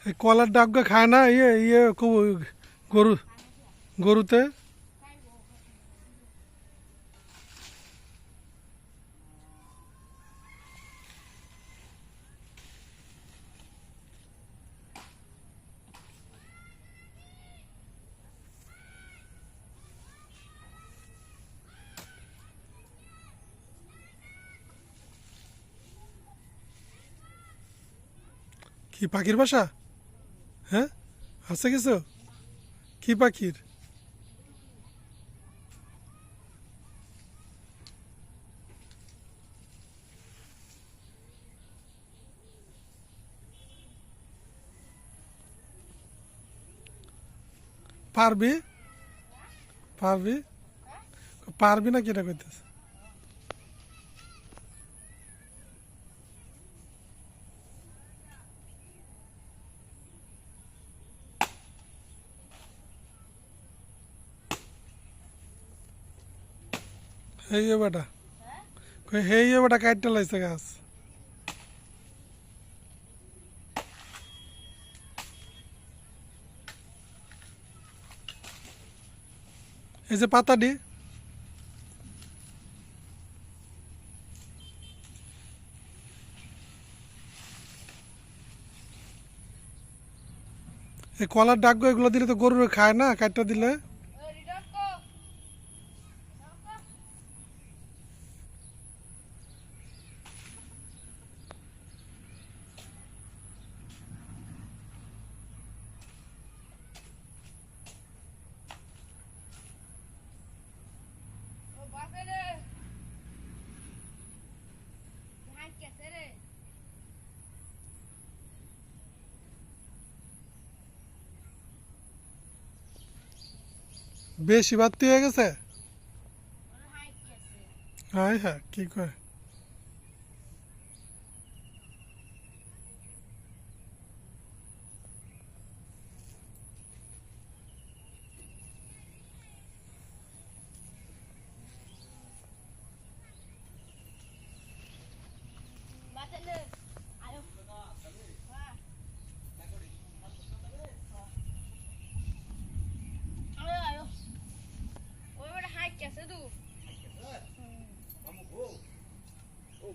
এই কলার ডাবকে খায় না গরু গরুতে। কি পাখির বাসা? হ্যাঁ, আছে কিছু? কি পাখির? পারবি? পারবি? পারবি না কিটা করতেছে? হেই বেটা, হেই বেটা কাটতে লাইছে গাছ। এই যে পাতাটি, এই কলার ডাকগো এগুলো দিলে তো গরু খায় না, কাটটা দিলে। বেশি বাড়তি হয়ে গেছে। হ্যাঁ হ্যাঁ, কি কয়?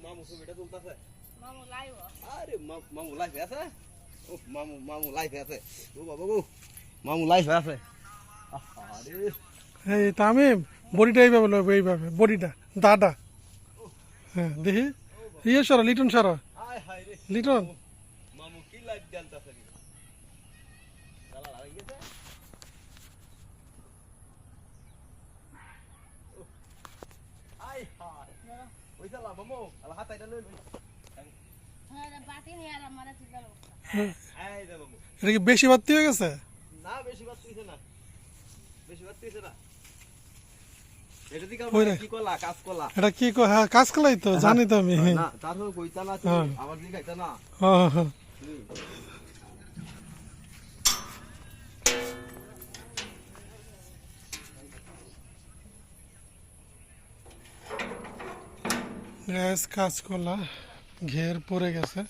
মামু ছবিটা তুলতেছে। মামু লাইভ, আরে মামু লাইভ আছে। ও মামু লাইভ আছে। ও বাবা গো, মামু লাইভ আছে। আরে এই তামিম, বডিটা এইভাবে বডিটা দাদা। হ্যাঁ দেখি, ইয়ে সরো, লিটন সরো, হায় হায় রে, লিটন। মামু কি লাইভ জ্বালতাছে রে। কালা লাগি গেছে। হায় হায়, ওই শালা মামু আলা হাতাইটা লই লই। হ্যাঁ, এই দে মামু। এটা কি বেশি বাড়তি হয়ে গেছে? না বেশি বাত হইছে না, বেশি বাত হইছে না। এটা দিকে ওইরে। কি কলা, কাজ কলা। এটা কি হ্যাঁ, কাঁচকলাই তো জানি তো আমি। না তারপর কইতা না তুমি, হ্যাঁ। আবার দিকে খাইতা না। হ্যাঁ হ্যাঁ। গ্যাস কাঁচকলা ঘের পড়ে গেছে।